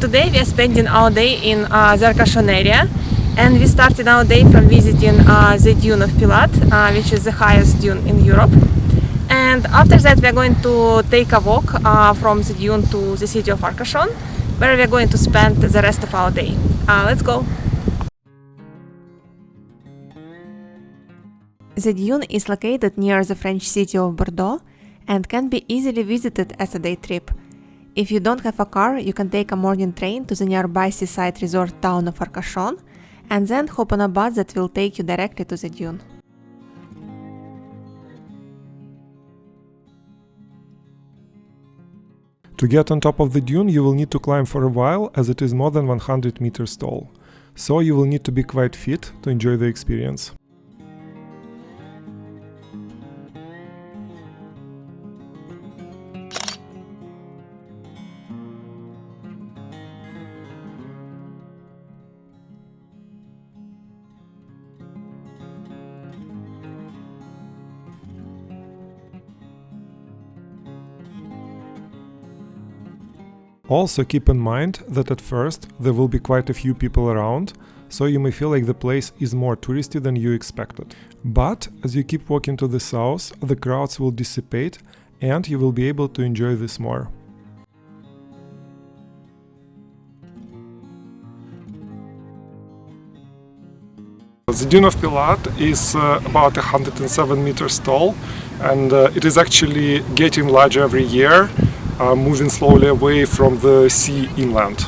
today we are spending our day in the Arcachon area, and we started our day from visiting the dune of Pilat, which is the highest dune in Europe. And after that we are going to take a walk from the dune to the city of Arcachon, where we are going to spend the rest of our day. Let's go! The dune is located near the French city of Bordeaux and can be easily visited as a day trip. If you don't have a car, you can take a morning train to the nearby seaside resort town of Arcachon and then hop on a bus that will take you directly to the dune. To get on top of the dune, you will need to climb for a while, as it is more than 100 meters tall. So you will need to be quite fit to enjoy the experience. Also keep in mind that at first there will be quite a few people around, so you may feel like the place is more touristy than you expected. But as you keep walking to the south, the crowds will dissipate and you will be able to enjoy this more. The Dune of Pilat is about 107 meters tall, and it is actually getting larger every year, moving slowly away from the sea inland.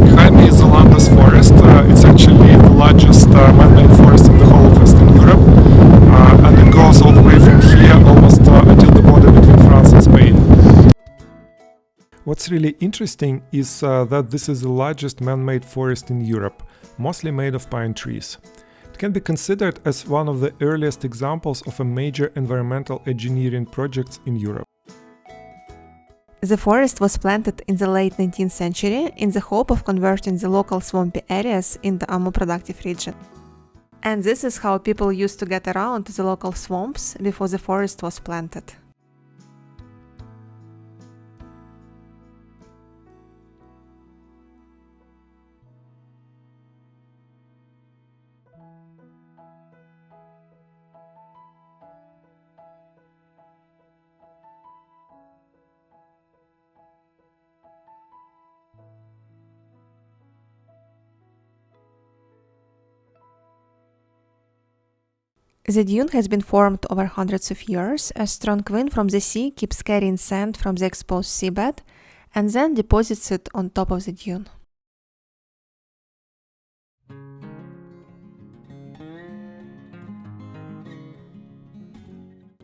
Behind me is the Landes forest. It's actually the largest man-made forest in the whole of Western Europe, and it goes all the way from here almost until the border between France and Spain. What's really interesting is that this is the largest man-made forest in Europe, mostly made of pine trees. It can be considered as one of the earliest examples of a major environmental engineering projects in Europe. The forest was planted in the late 19th century in the hope of converting the local swampy areas into a more productive region. And this is how people used to get around to the local swamps before the forest was planted. The dune has been formed over hundreds of years. A strong wind from the sea keeps carrying sand from the exposed seabed and then deposits it on top of the dune.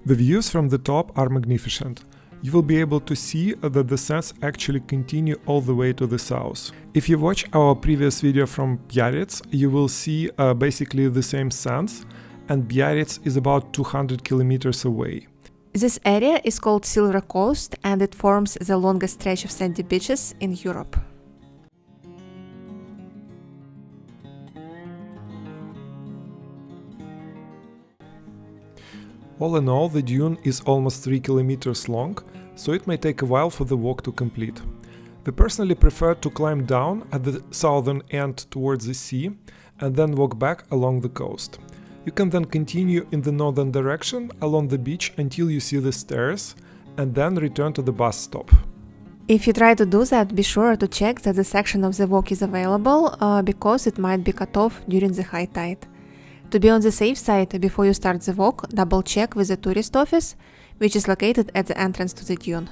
The views from the top are magnificent. You will be able to see that the sands actually continue all the way to the south. If you watch our previous video from Biarritz, you will see basically the same sands, and Biarritz is about 200 kilometers away. This area is called Silver Coast, and it forms the longest stretch of sandy beaches in Europe. All in all, the dune is almost 3 kilometers long, so it may take a while for the walk to complete. We personally prefer to climb down at the southern end towards the sea and then walk back along the coast. You can then continue in the northern direction along the beach until you see the stairs and then return to the bus stop. If you try to do that, be sure to check that the section of the walk is available because it might be cut off during the high tide. To be on the safe side, before you start the walk, double check with the tourist office, which is located at the entrance to the dune.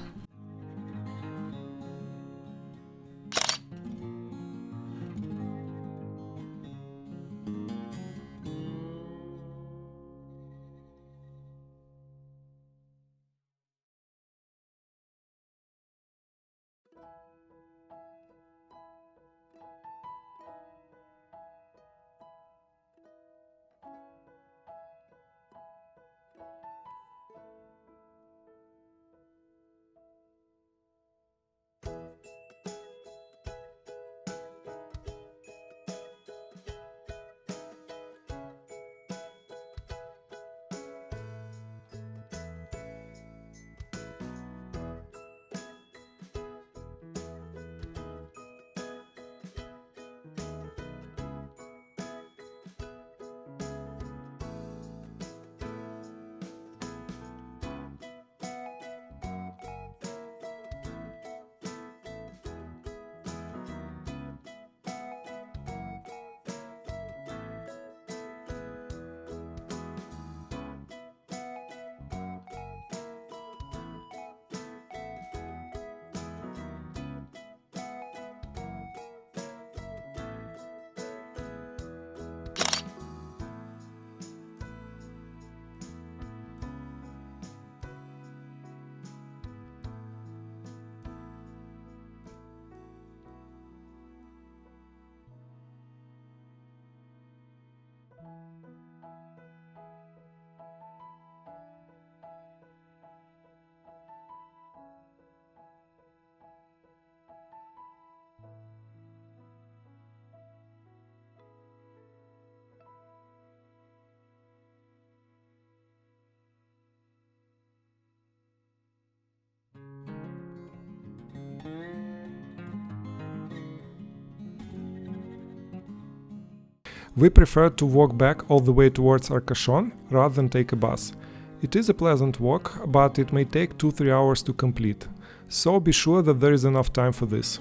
We preferred to walk back all the way towards Arcachon rather than take a bus. It is a pleasant walk, but it may take 2-3 hours to complete, so be sure that there is enough time for this.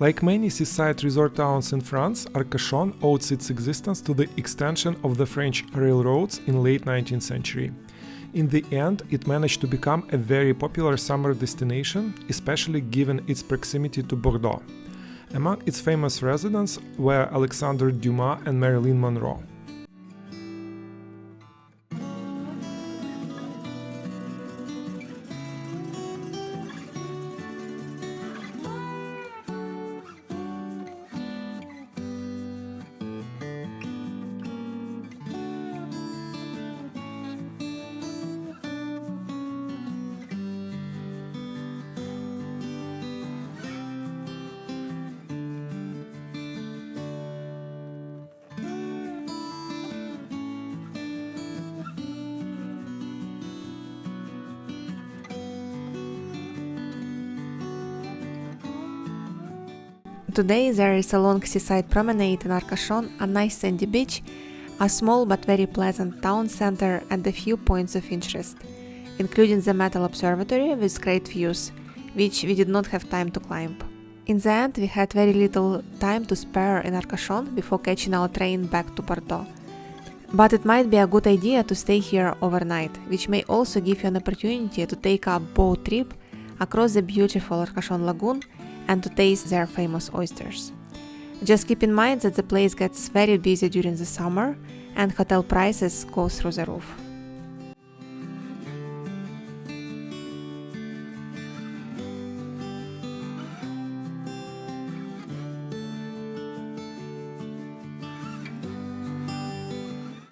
Like many seaside resort towns in France, Arcachon owes its existence to the extension of the French railroads in late 19th century. In the end, it managed to become a very popular summer destination, especially given its proximity to Bordeaux. Among its famous residents were Alexandre Dumas and Marilyn Monroe. Today there is a long seaside promenade in Arcachon, a nice sandy beach, a small but very pleasant town center and a few points of interest, including the Metal Observatory with great views, which we did not have time to climb. In the end, we had very little time to spare in Arcachon before catching our train back to Bordeaux. But it might be a good idea to stay here overnight, which may also give you an opportunity to take a boat trip across the beautiful Arcachon lagoon and to taste their famous oysters. Just keep in mind that the place gets very busy during the summer and hotel prices go through the roof.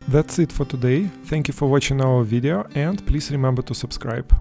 That's it for today. Thank you for watching our video and please remember to subscribe.